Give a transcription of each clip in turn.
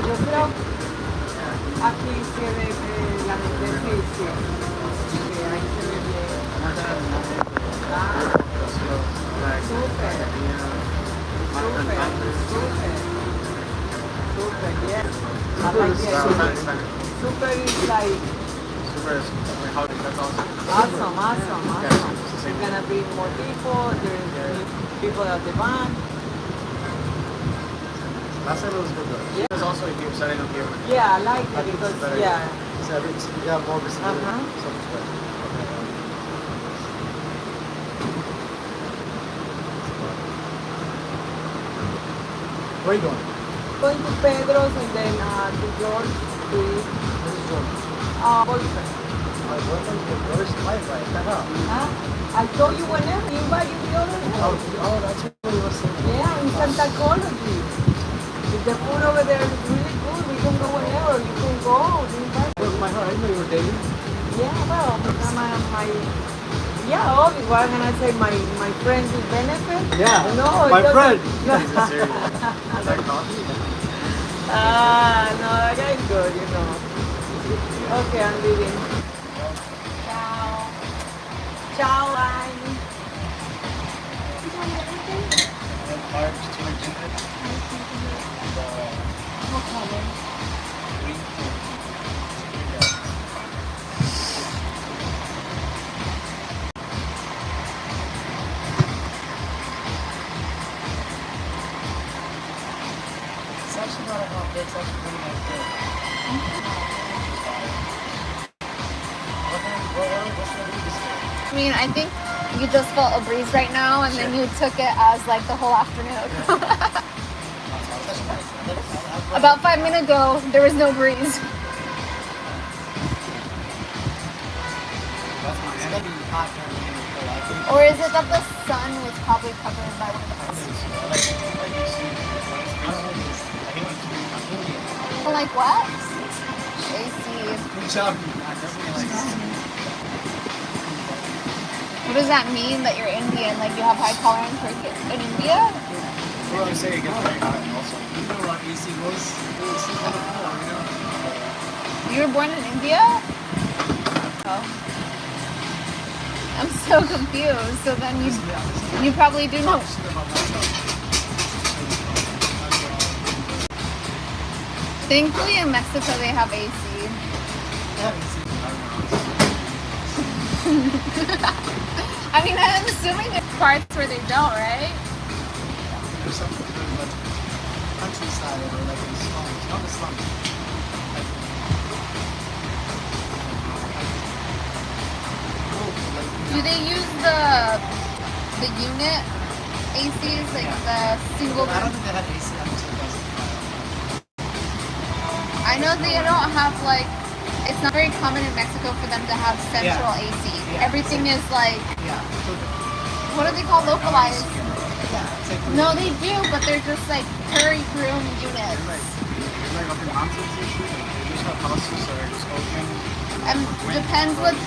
yo creo aquí se ve la diferencia. Que ahí se ve bien. Súper. Super, yeah. I like it. Super is like awesome. There's gonna be more people. There's people at the band. Last time it was good though. Yeah. There's also a here setting up here. Yeah, I like it because yeah. So you have more visibility. So much better. Where are you going? Going to Pedro's and then to George to eat. Where's George? Boyfriend. Where's my wife? I told you whenever you invite you the other day. Oh, that's what you were saying. Yeah, in Santa Ecology. If the food over there is really good, we can go whenever. You can go. My heart, I didn't know you were dating. Yeah, well, yeah, obviously. What I'm gonna say, my friend with benefit? Yeah. No, my friend. No. Is that coffee? No, that guy's good, you know. Okay, I'm leaving. Ciao. Ciao, bye. No problem. It's actually not a hot day. It's actually pretty nice day. I mean, I think you just felt a breeze right now, and then you took it as like the whole afternoon. About 5 minutes ago, there was no breeze. Or is it that the sun was probably covered by one of the clouds? Like what? AC. Good job. What does that mean that you're Indian? Like you have high tolerance for in India? Well, I say it gets very hot also. You know what AC was? You were born in India? Oh. I'm so confused. So then you probably do know. Thankfully in Mexico they have AC. I mean, I'm assuming there's parts where they don't, right? There's something to do with countryside or like in slums. Not the slums. Do they use the unit ACs, like the single? I don't think they had AC until 2005. I know they don't have like. It's not very common in Mexico for them to have central AC. Yeah. Everything is like. Yeah. What do they call localized? Yeah. It's like No, they do, but they're just like curry room units. like up in mountains and shit. They just have houses that are just open. And depends what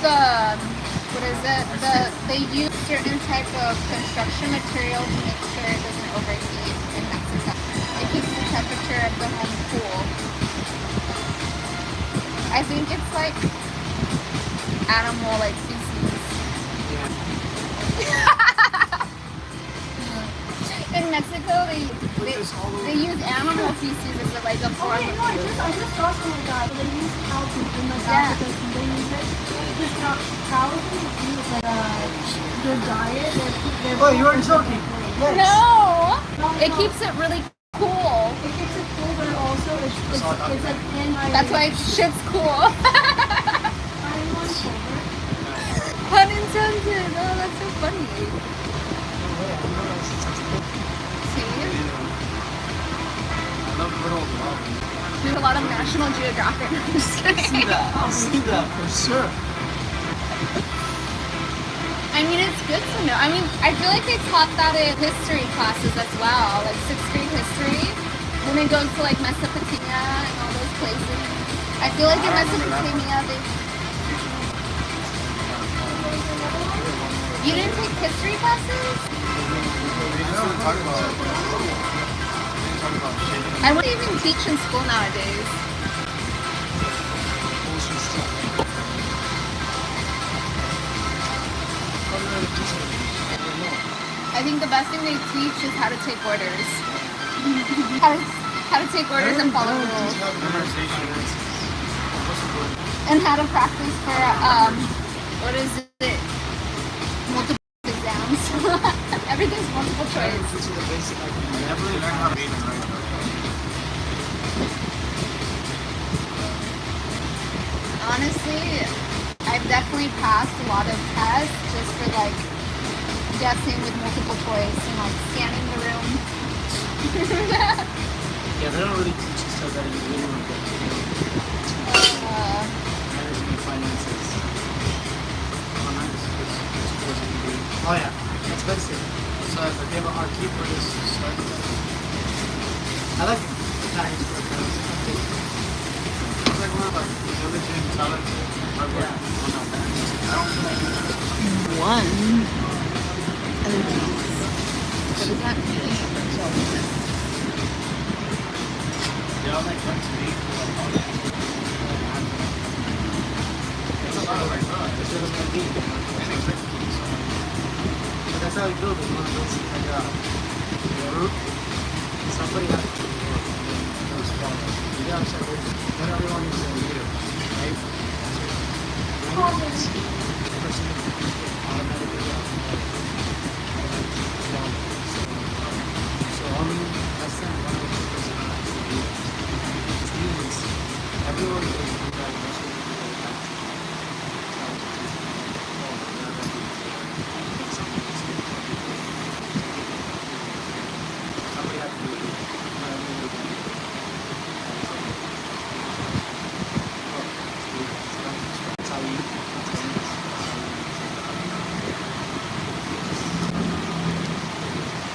what is it? They use certain type of construction material to make sure it doesn't overheat in Mexico. It keeps the temperature of the home cool. I think it's like animal like feces. In Mexico, they use animal feces as like a form. Okay, no, I just saw some of that. They use cow poop in like Africa. They use it because cows use like their diet. Oh, you weren't joking. Yes. No, it keeps it really cool. It keeps it cool, but also it's like anti. That's why shit's cool. Pun intended. Oh, that's so funny. See? There's a lot of National Geographic. I'm just kidding. I'll see that for sure. I mean, it's good to know. I mean, I feel like they taught that in history classes as well, like 6th grade history. When it goes to like Mesopotamia and all those places. I feel like in Mesopotamia, you didn't take history classes? We didn't talk about I wouldn't even teach in school nowadays. Bullshit stuff. I think the best thing they teach is how to take orders. how to take orders and follow rules. And how to practice for what is it? Multiple exams. Everything's multiple choice. This is the basic idea. You never really learn how to read and write. Honestly, I've definitely passed a lot of tests just for like guessing with multiple choice and like scanning the room. Yeah, they don't really teach you stuff that you really want to get to. Managing finances. Oh yeah, expensive. So if they have a hard keeper, is start with that. I like Italian food because it's like one of like diligent, talented, hard work. I don't feel like One. What does that mean? they all like come to me. It's a lot of like, this is gonna be. I didn't expect it to be so much. But that's how you build it. You want to build something like a root. Somebody has to do it. Those problems. You gotta check it. Not everyone is a leader, right? The person automatically so only that's not one of the person has to do it. It's humans. Everyone is doing that. Somebody has to do it. Not everyone will do it. That's how you.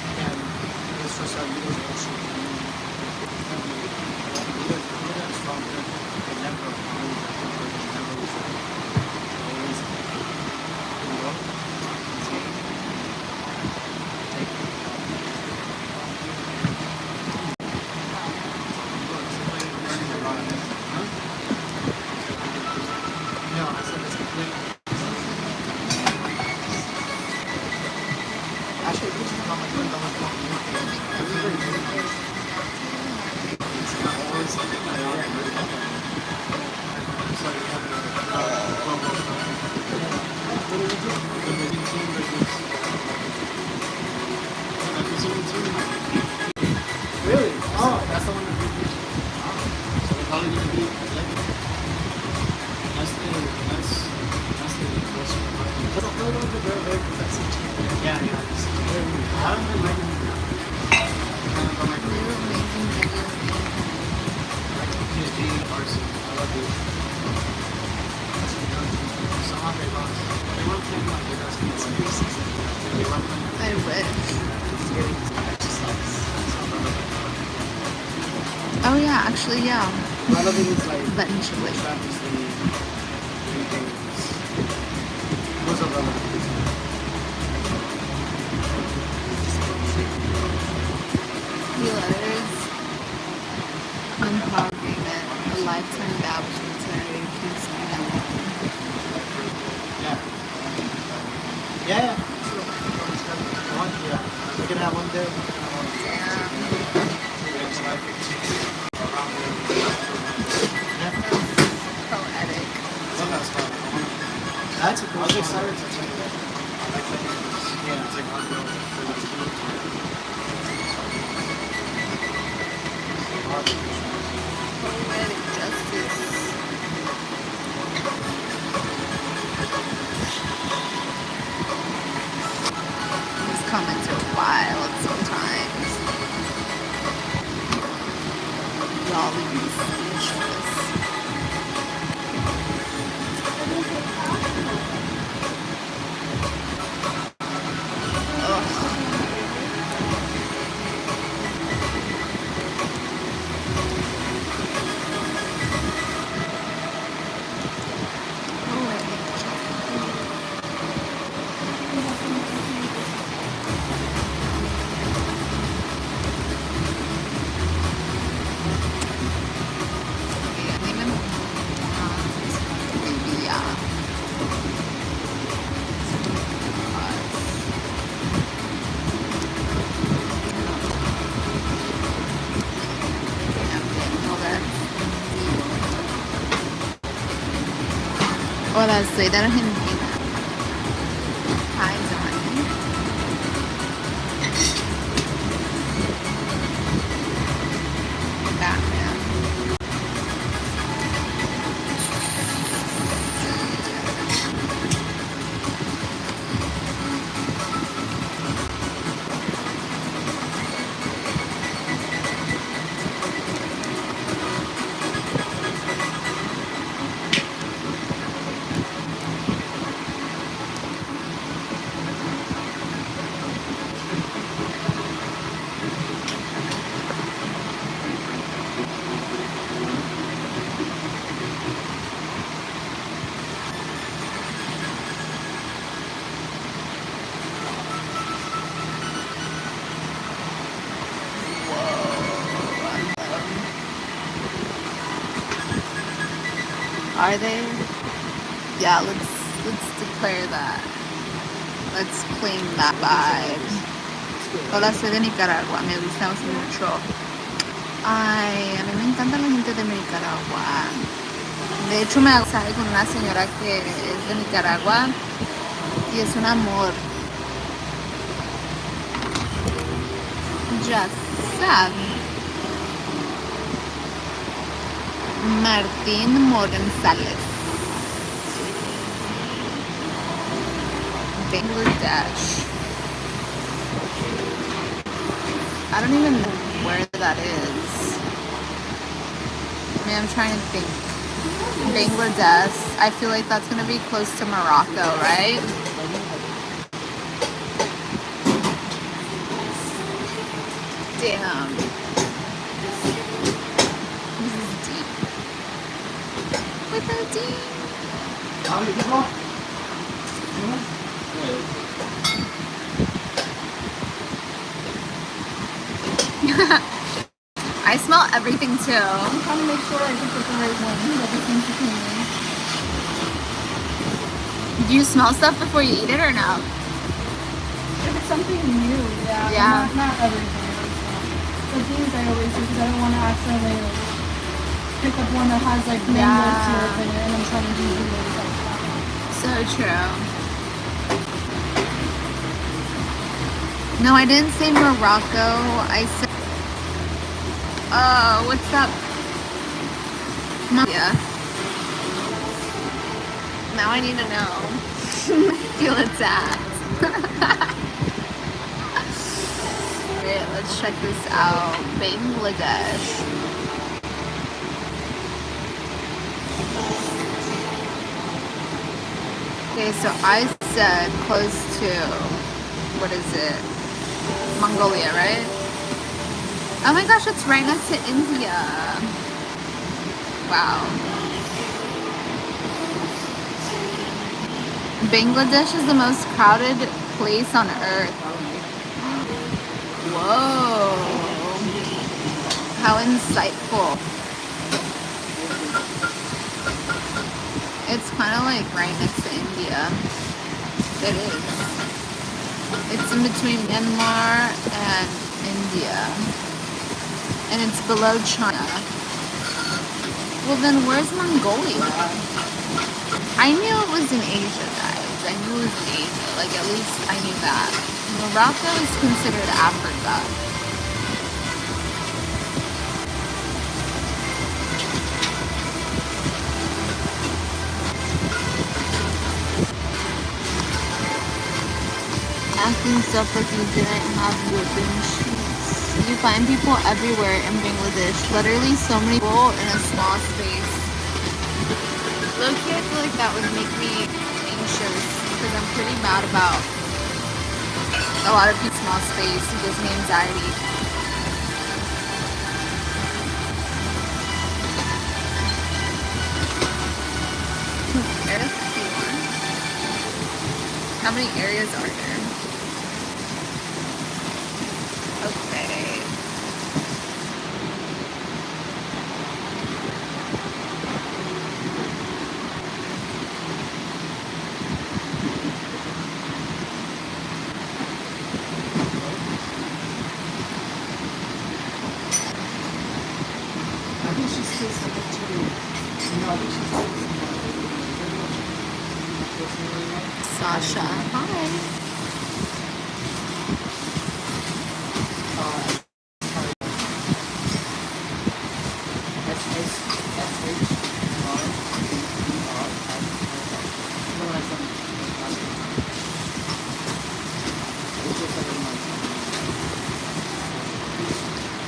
And it's just our leaders also. Leaders are strong. They never lose. They never lose. Always. You know? Take. No, I said it's complete. Actually, this is not my friend. I'm not new things. Everybody doing this. It's not always something I want to do. Sorry, we have really? Oh, that's the one that we did. So we're probably going to be like that's the first one. Because I feel like they're very professional. Yeah, yeah. I don't really like PhD, RC. I love it. Somehow they lost. They weren't playing like their best people. They weren't playing. I wish. It's getting exercise. Oh yeah, actually yeah. A lot of it is like Eventually. Travis Lee, things. Those are relevant. Letters, unpower agreement, a lifetime vow between Senator Hughes and Yeah. Yeah. Sure. One, yeah. We can have one there. We can have one there. Yeah. poetic. Love that spot. That's a cool. I was excited to check it out. I like that. Yeah, it's like hard work. Poetic justice. These comments are wild sometimes. Y'all be speechless. Hola, soy de Argentina. Hi, Johnny. Batman. Are they? Yeah, let's declare that. Let's claim that vibe. Hola, soy de Nicaragua. Me gusta mucho. Ay, a mí me encanta la gente de Nicaragua. De hecho, me sale con una señora que es de Nicaragua y es un amor. Ya saben. Martín Morensales. Bangladesh. I don't even know where that is. I mean, I'm trying to think. Bangladesh. I feel like that's gonna be close to Morocco, right? Damn. This is deep. With a D. How many people? I smell everything too. I'm trying to make sure I get the right one. Everything's the same. Do you smell stuff before you eat it or no? If it's something new, yeah. Yeah. Not everything. The things I always do because I don't want to accidentally like, pick up one that has like mango syrup in it and I'm trying to do things like that. So true. No, I didn't say Morocco. I said, what's up? Yeah. Now I need to know. Feel attacked. Alright, let's check this out. Bangladesh. Okay, so I said close to, what is it? Mongolia, right? Oh my gosh, it's right next to India. Wow. Bangladesh is the most crowded place on earth. Whoa. How insightful. It's kind of like right next to India. It is. It's in between Myanmar and India. And it's below China. Well then where's Mongolia? I knew it was in Asia, guys. I knew it was in Asia. Like at least I knew that. Morocco is considered Africa. Acting stuff like you didn't have whipping sheets. You find people everywhere in Bangladesh. Literally so many people in a small space. Low-key, I feel like that would make me anxious because I'm pretty mad about a lot of people in small space. It gives me anxiety. Area 51. How many areas are there? Okay. I think she's still subject to, I think she's still Sasha. Hi.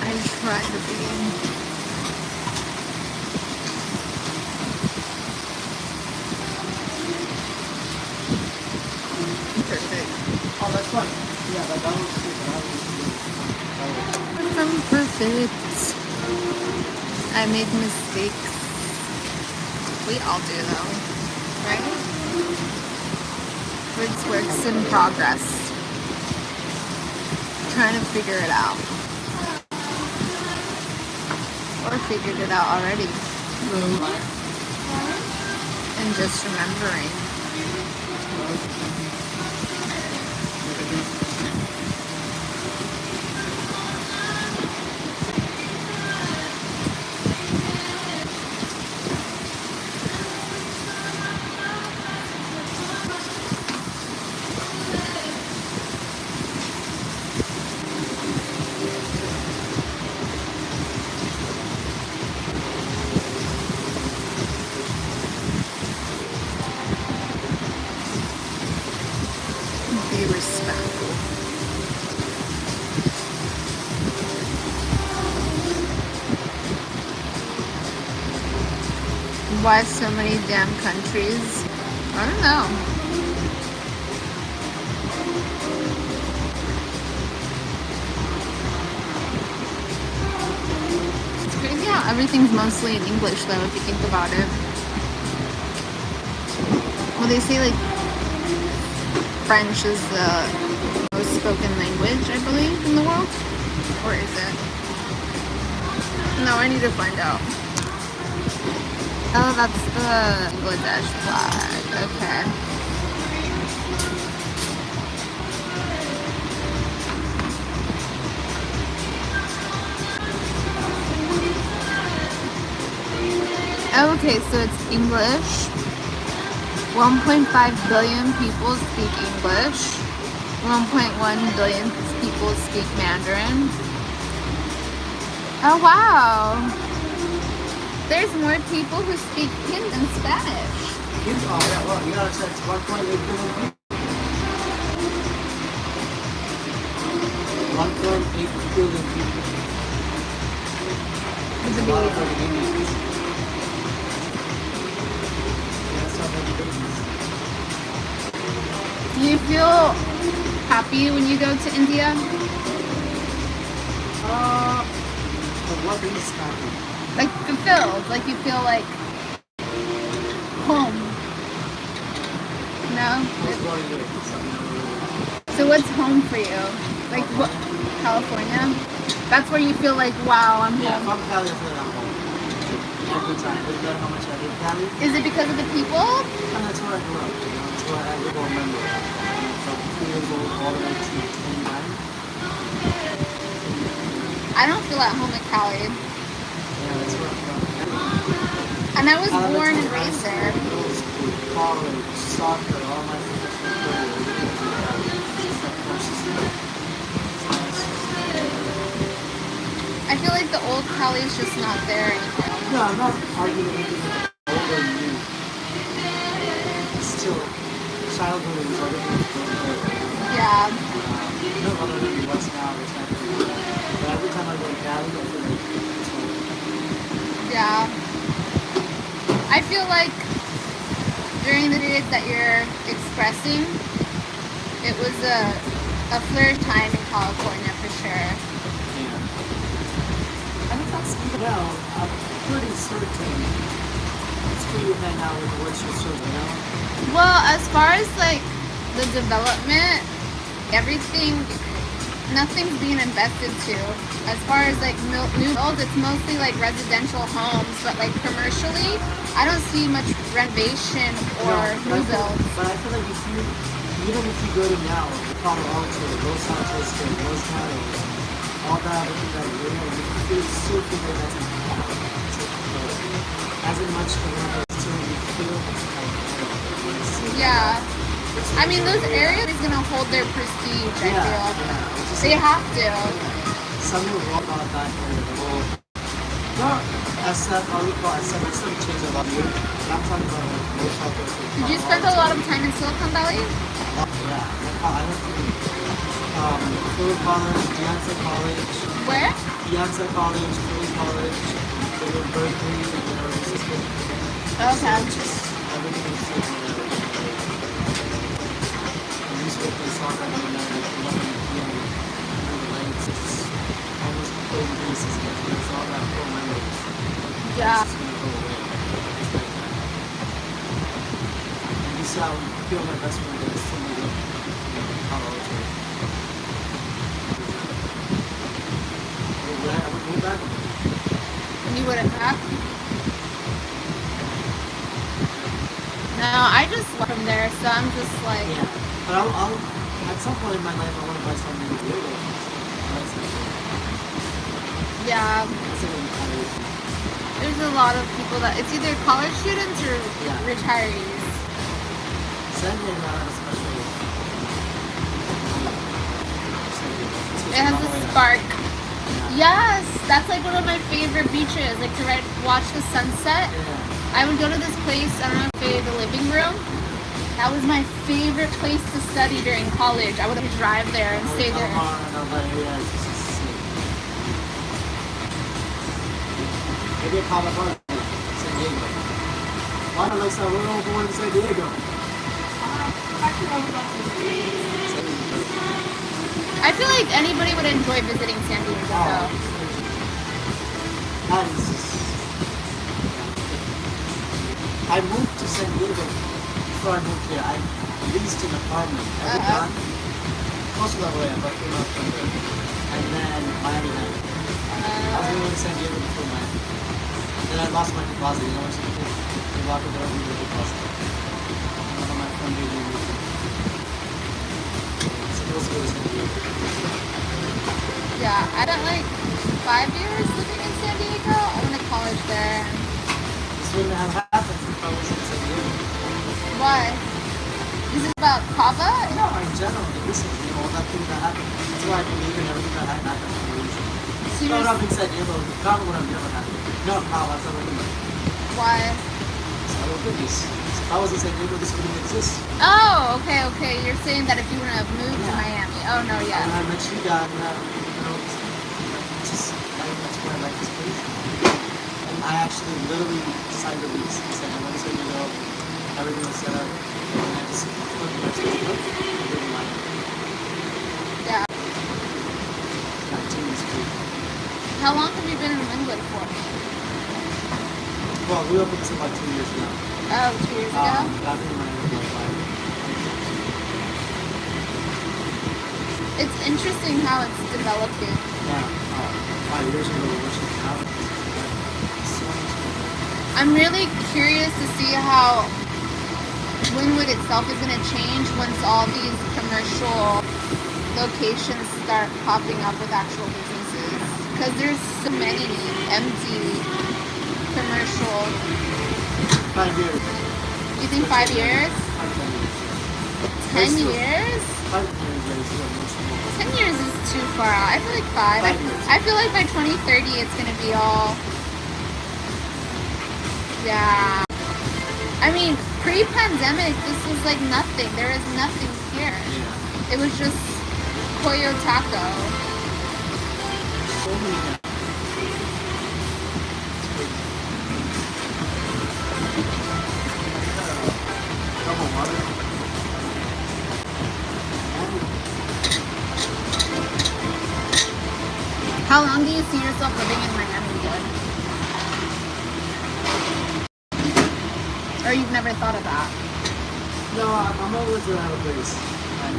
I tried to be. Perfect. Oh, that's fun. Yeah, that was good. I'm perfect. I make mistakes. We all do though, right? It's works in progress. Trying to figure it out. Or figured it out already. And just remembering. Be respectful. Why so many damn countries? I don't know. It's crazy how everything's mostly in English though, if you think about it. Well, they say like French is the most spoken language, I believe, in the world. Or is it? No, I need to find out. Oh, that's the Bangladesh flag. Okay. Okay, so it's English. 1.5 billion people speak English. 1.1 billion people speak Mandarin. Oh, wow. There's more people who speak Hindi than Spanish. Oh, yeah, well, you gotta say it's 1.8 billion people. 1.8 billion people. It's a A lot of big- fucking Indians. Yeah, that's how many babies. Do you feel happy when you go to India? But what is happening? Like fulfilled? Like you feel like home? No? What's going on? So what's home for you? Like what? California? That's where you feel like, wow, I'm Yeah, if home. I'm Cali, I feel like I'm home. Every time. Doesn't matter how much I hate Cali. Is it because of the people? And that's where I grew up. You know, that's where I live on memory. From 2 years old all the way to 29. I don't feel at home in Cali. Yeah, that's where I'm from. And I was born and Elementary, high raised school, there. middle school, college, soccer, all my professional career. It's like courses. It's nice. I feel like the old Cali is just not there anymore. No, I'm not arguing anything with the older you. It's still childhood is everything is going good. Yeah. No other than what's now, it's not good. But every time I go to Cali, I feel like it's home. Yeah. I feel like during the period that you're expressing, it was a flirt time in California for sure. Yeah. I mean, that's, well, I'm pretty certain it's who you hang out with, what you're serving, you know? Well, as far as like the development, everything, nothing's being invested to. As far as like new builds, it's mostly like residential homes, but like commercially, I don't see much renovation or No, new builds. But I feel like if you, even if you go to now, Palo Alto, Los Santos, Los Gatos, all that, looking at area, you feel still feel like that's in Cali. As in much development, still you feel it's California. Yeah. I mean, those areas is gonna hold their prestige. I Yeah, feel yeah. they have to. Some will walk out that area, the whole. Not SF, how we call SF, it's not change a lot of you. I'm talking about like most shelters. Did you spend a lot of time in Silicon Valley? Yeah, I went to Fuller College, Beyonce College. Where? Beyonce College, Fuller College, they were Berkeley, and then our system. Okay. So just everything is just a useful place on that and then 11 p.m. the lights, it's almost closing places, it's all that full memories. Yeah. It's just gonna go away. It's like that. And you saw, I feel my best friend is still in college. I would move back. You wouldn't have? No, I just left from there, so I'm just like, Yeah. But I'll at some point in my life, I want to buy something to do with. yeah. There's a lot of people that it's either college students or Yeah. retirees. San Diego has a special. It has a spark. Yes, that's like one of my favorite beaches. Like to watch the sunset. Yeah. I would go to this place. I don't know if it's the living room. That was my favorite place to study during college. I would drive there and stay there. Maybe a pop up San Diego. Why not like we're all born in San Diego? I feel like anybody would enjoy visiting San Diego. Though. That is just... I moved to San Diego before I moved here. I leased an apartment. Every time, close to that way, but came out from there. And then Miami night. I was going to San Diego before Miami. Then I lost my deposit. You know what I'm saying? They locked it up with the deposit. One of my friend gave me a supposed to go to San Diego. Yeah, I spent like 5 years living in San Diego. I went to college there. This wouldn't have happened if I was in San Diego. Why? Is it about kava? No, in general, the reasons, you know, all that thing that happened. That's why I believe in everything that happened for a reason. So No, not in San Diego, the kava would have never happened. No, kava, that's not what I mean. Why? So I don't think this. If I was in San Diego, this wouldn't exist. Oh, okay. You're saying that if you wouldn't have moved to Miami. Oh, no, yeah. When I met you guys, you know, just, that's why I like this place. And I actually literally signed a lease and said, I'm going to San Diego, everything was set up, and I just put the rest of it up, and live in Miami. Yeah. 19 is cool. How long have you been in England for? Well, we opened this about 2 years ago. Oh, 2 years ago? I've been in Miami for like 5 years. It's interesting how it's developing. Yeah, 5 years ago, we're working out. So much better. I'm really curious to see how Wynwood itself is going to change once all these commercial locations start popping up with actual businesses. Because there's so many empty commercial. 5 years. You think 5 years? 10 10 years? 5 years, yeah, it's still much more. 10 years is too far out. I feel like 5. 5 years. I feel like by 2030 it's going to be all... Yeah. I mean, pre-pandemic, this was like nothing. There is nothing here. Yeah. It was just Koyo Taco. So many now. Cup of water. How long do you see yourself living in Miami, Wood? Or you've never thought of that? No, I'm always gonna have a place.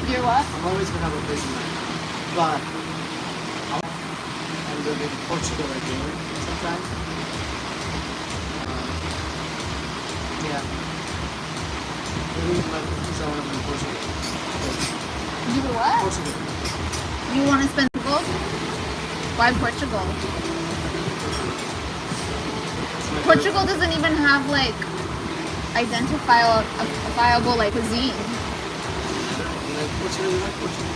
You're what? I'm always gonna have a place in Miami. But I live in Portugal again sometime. Yeah. Maybe in my 50s I wanna be in Portugal. You what? Portugal. You want to spend gold? Why Portugal? It's my Portugal doesn't even have like identifiable like cuisine. what's really like Portugal?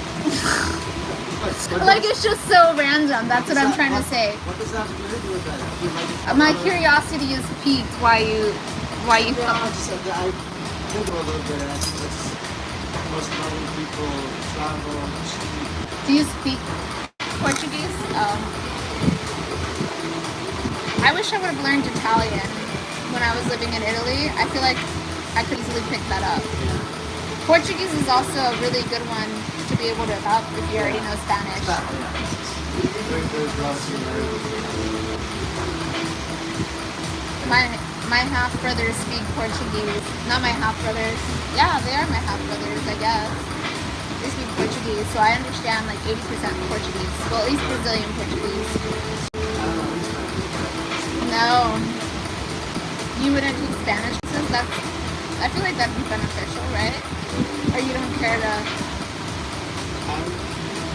Like it's just so random. That's what I'm trying to say. What does that have to do with that? Do you like it? My curiosity is piqued. Why you? Yeah, I think a little bit, and I think that's most northern people travel. Do you speak Portuguese? I wish I would have learned Italian when I was living in Italy. I feel like I could easily pick that up. Portuguese is also a really good one to be able to help if you already know Spanish. My half brothers speak Portuguese. Not my half brothers. Yeah, they are my half brothers, I guess. They speak Portuguese, so I understand like 80% Portuguese. Well, at least Brazilian Portuguese. No. You wouldn't take Spanish classes? I feel like that'd be beneficial, right? Or you don't care to... I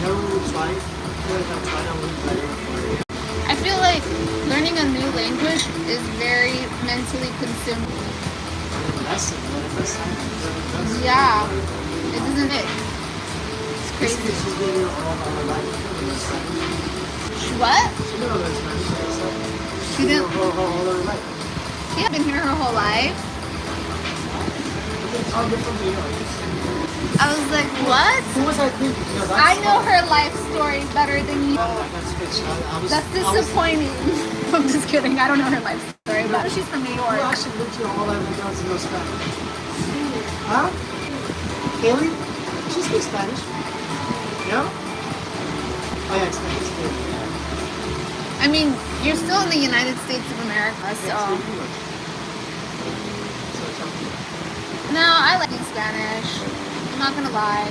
never really tried. I feel like I've tried a little better for it. I feel like learning a new language is very mentally consuming. Yeah. It isn't it? It's crazy. She's been here all her life. What? She didn't learn Spanish. She didn't... All her life. She had been here her whole life. Oh, you're from New York. I was like, what? Who was I thinking? No, I know her life story better than you. That's disappointing. I'm just kidding. I don't know her life story, but she's from New You York. actually lived here all that down to know Spanish. Huh? Haley? She speaks Spanish. Yeah? Oh yeah, it's Spanish. I mean, you're still in the United States of America, so. No, I like Spanish. I'm not gonna lie.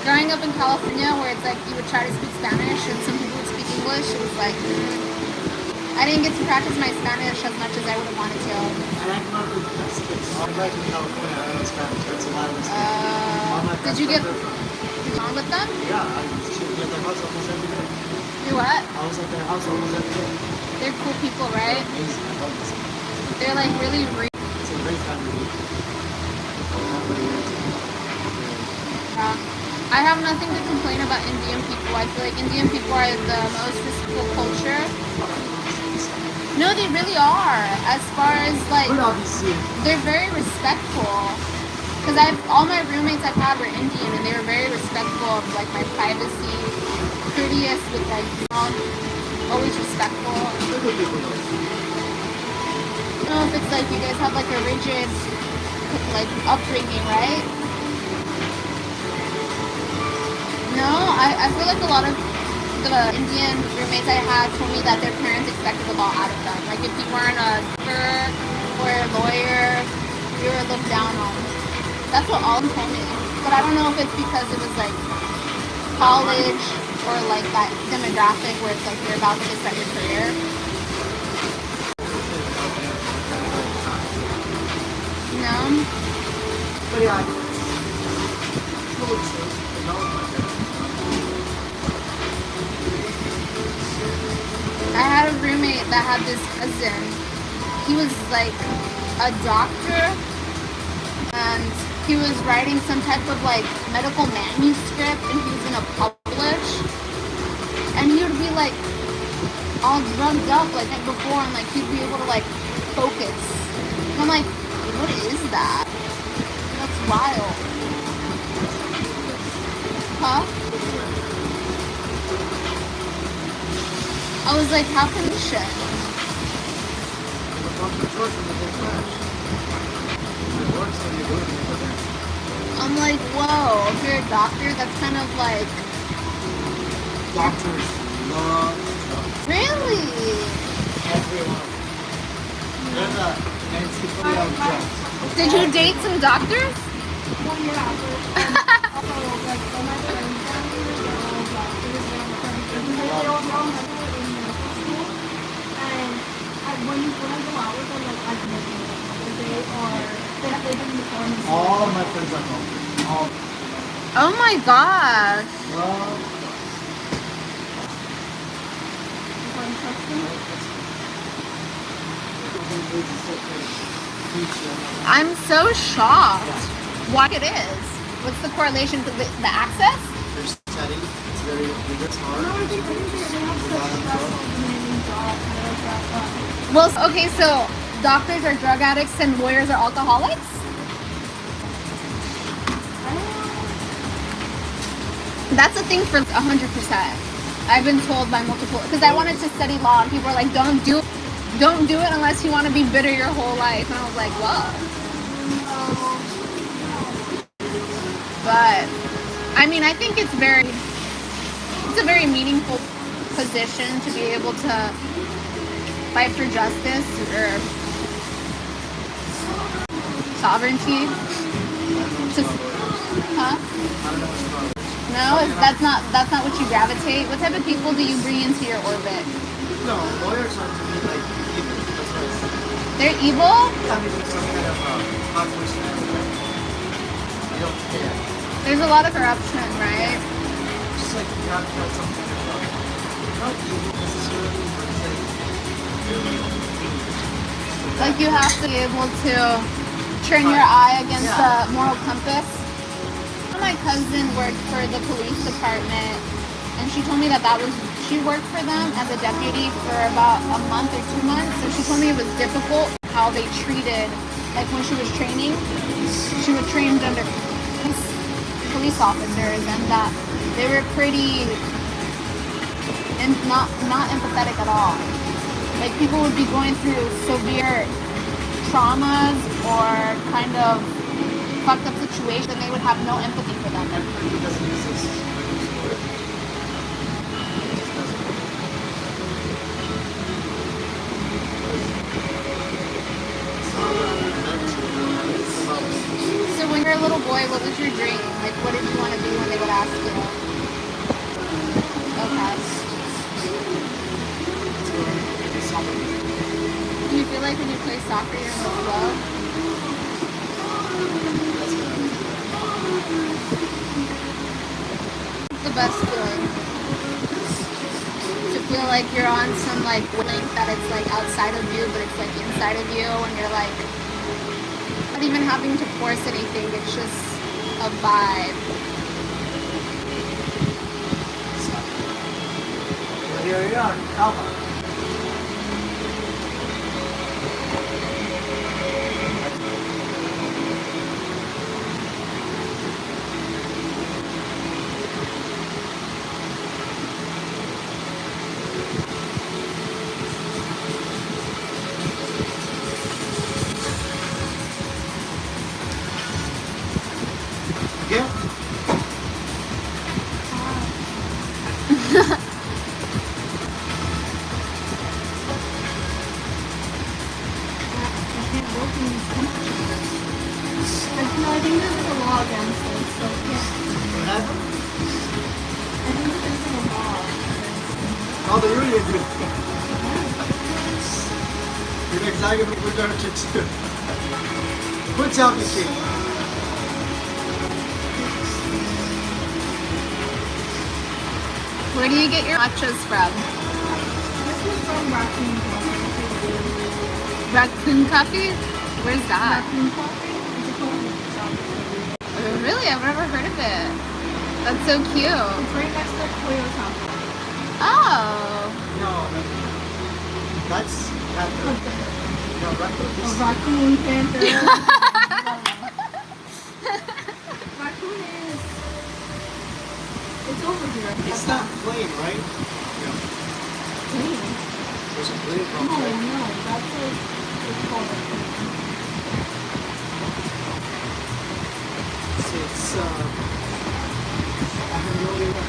Growing up in California, where it's like you would try to speak Spanish and some people would speak English, it was like I didn't get to practice my Spanish as much as I would have wanted to. And I grew up in Mexicans. I'm back in California. I know Spanish. That's a lot of mistakes. Did you get on with them? Yeah, I used to be at their house almost every day. Do what? I was at their house almost every day. They're cool people, right? Amazing. I love this. They're like really real. It's a great family. I have nothing to complain about Indian people. I feel like Indian people are the most respectful culture. No, they really are. As far as like, they're very respectful. Because all my roommates I've had were Indian, and they were very respectful of like my privacy, courteous with like, always respectful. I don't know if it's like you guys have like a rigid like upbringing, right? No, I feel like a lot of the Indian roommates I had told me that their parents expected a lot out of them. Like if you weren't a doctor or a lawyer, you were looked down on. That's what all of them told me. But I don't know if it's because it was like college or like that demographic where it's like you're about to start your career. No? But yeah, I had a roommate that had this cousin. He was like a doctor, and he was writing some type of like medical manuscript, and he was gonna publish. And he would be like all drugged up like night before, and like he'd be able to like focus. And I'm like, what is that? That's wild. Huh? I was like, how can you shit? I'm like, whoa, if you're a doctor, that's kind of like... Doctors love drugs. Really? Everyone. They're the encyclopedia of drugs. Did you date some doctors? Well, yeah, but also, like, all my friends down here, they're all doctors, they all medical in medical school, and when I go out with them, like, I met them, they been in the pharmacy. All of my friends are doctors. All. Oh my gosh. Well, I'm so shocked. Why it is? What's the correlation to the access? They're steady. It's very big. It's hard. No, I think they have such stressful, demanding job, kind of like that. Well, okay, so doctors are drug addicts and lawyers are alcoholics? I don't know. That's a thing for 100%. I've been told by multiple, because I wanted to study law and people are like, don't do it unless you want to be bitter your whole life. And I was like, whoa. But, I mean, I think it's a very meaningful position to be able to fight for justice or sovereignty. Huh? No, that's not what you gravitate. What type of people do you bring into your orbit? No, lawyers are to me like evil. That's what I say. They're evil? Yeah, I mean, it's some kind of hot personality, right? I don't care. There's a lot of corruption, right? Just like you have to find something about. Not evil necessarily, but it's like really dangerous. Like you have to be able to turn your eye against the moral compass. My cousin worked for the police department, and she told me that she worked for them as a deputy for about a month or 2 months. So she told me it was difficult how they treated, like when she was training, she was trained under police officers, and that they were pretty and not empathetic at all. Like people would be going through severe traumas or kind of fucked up situation, and they would have no empathy for them. Empathy doesn't exist when it's lawyer. It just doesn't. It's not about it's about So when you were a little boy, what was your dream? Like, what did you want to be when they would ask you? Okay. Do you feel like when you play soccer, you're in the flow? The best feeling. To feel like you're on some like link that it's like outside of you, but it's like inside of you, and you're like not even having to force anything. It's just a vibe. Here we are, Alpha. Yeah. I think there's like a law against it, so yeah. What happened? I think there's like a law against it. Oh, they really agree. You're exactly what we're going to do. Good job, Mickey. Where do you get your matchas from? This is from Raccoon Coffee. Raccoon Coffee? Where's that? Raccoon Coffee? It's a coffee shop. Oh, really? I've never heard of it. That's so cute. It's right next to Toyota. Oh. No, that's Panther. No, A Raccoon. raccoon panther. Raccoon is. It's over here. It's not plain, right? No. Clean. There's a blade No, from right? no, that's like. It's called a clean. It's I have no idea.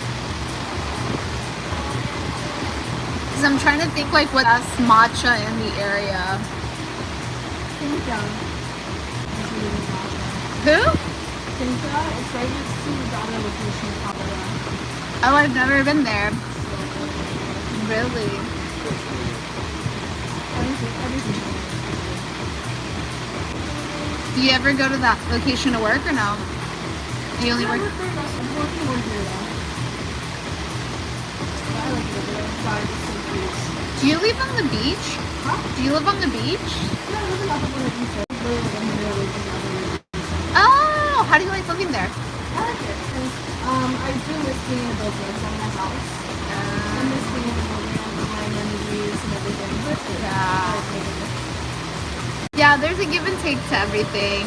Because I'm trying to think like what best matcha in the area. Tinka. It's really matcha. Who? Tinka, it's right next to the other location in Canada. Oh, I've never been there. Really? Everything. Do you ever go to that location to work or no? Do you only work? I'm working over here though. I like it over there. Sorry, it's so cute. Do you live on the beach? Huh? Do you live on the beach? Yeah, I live in Upper Beach. Literally, I'm literally in Upper Beach. Oh, how do you like living there? I like it because I do miss being in a building on my house. I miss being in a building and my amenities and everything. But Yeah. I like it. Yeah, there's a give and take to everything.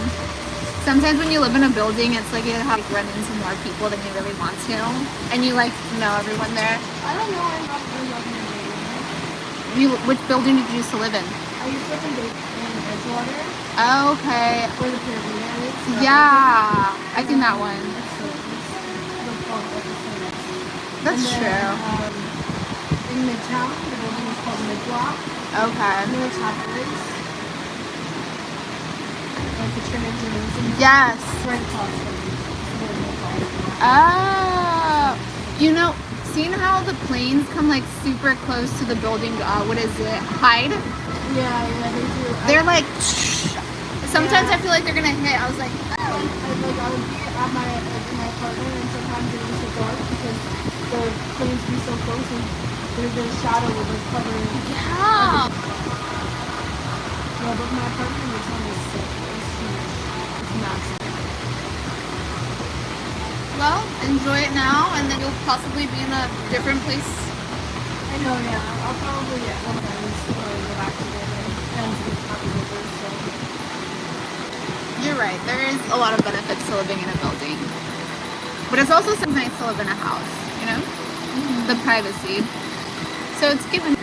Sometimes when you live in a building, it's like you have to run into more people than you really want to, and you like know everyone there. I don't know. I love my building. Which building did you used to live in? I used to live in Edgewater Okay. where the pyramid is. Yeah, I think that one. That's And then, true. in Midtown, the building is called Midblock. Okay. You know where Chapel is? Like the Trinity Museum. Yes. Right across from Midblock. Oh. You know, seeing how the planes come like super close to the building, what is it? Hide? Yeah, they do. They're like, sometimes Yeah. I feel like they're gonna hit. I was like, I would be at my apartment and sometimes it was so dark because the planes be so close and there's a shadow of like covering. yeah. Yeah, but my apartment is only sick. It's huge. It's massive. Well, enjoy it now, and then you'll possibly be in a different place. I know, yeah. I'll probably sometimes go back to it and get happy with it, so. You're right. There is a lot of benefits to living in a building, but it's also so nice to live in a house. You know, the privacy. So it's given.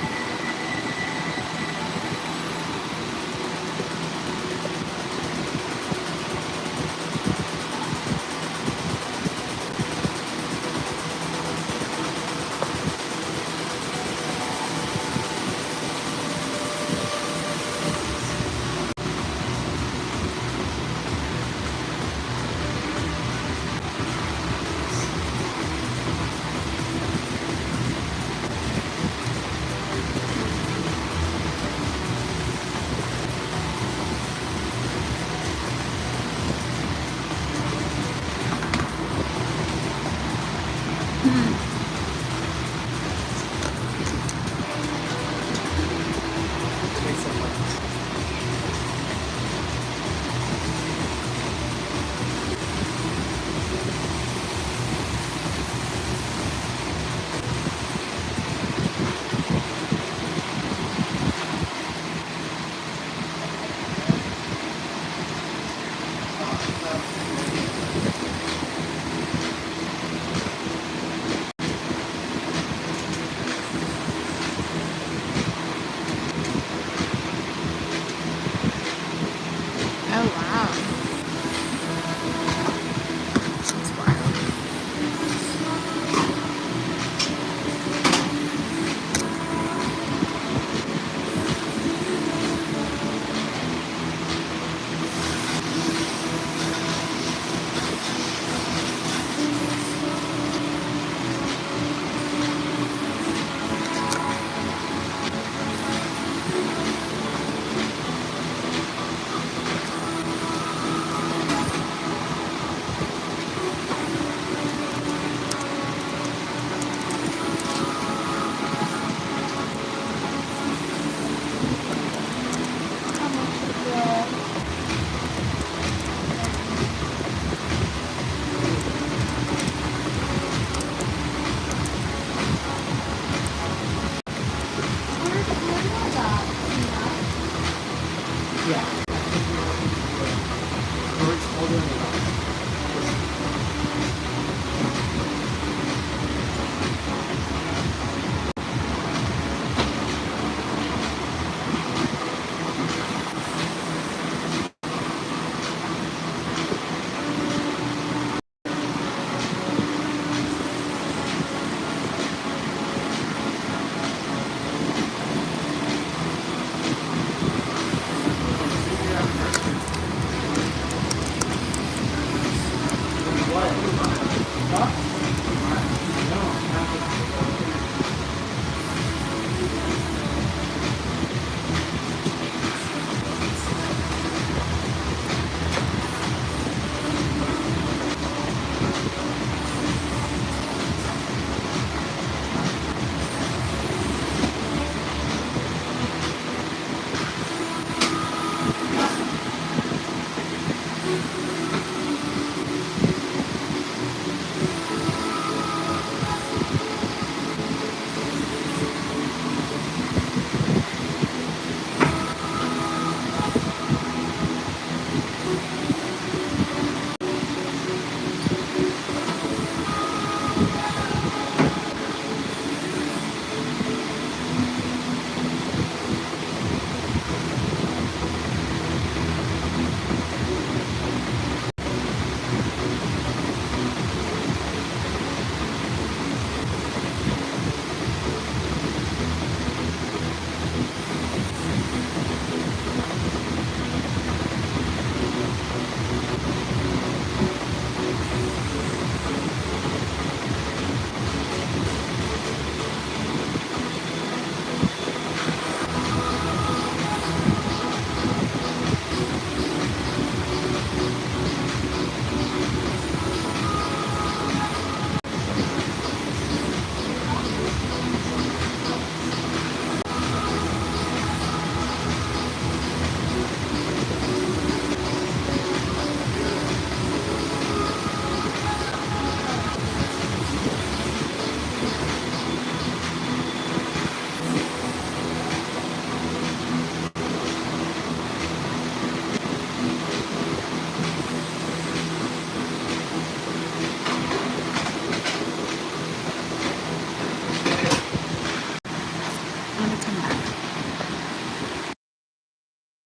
come back.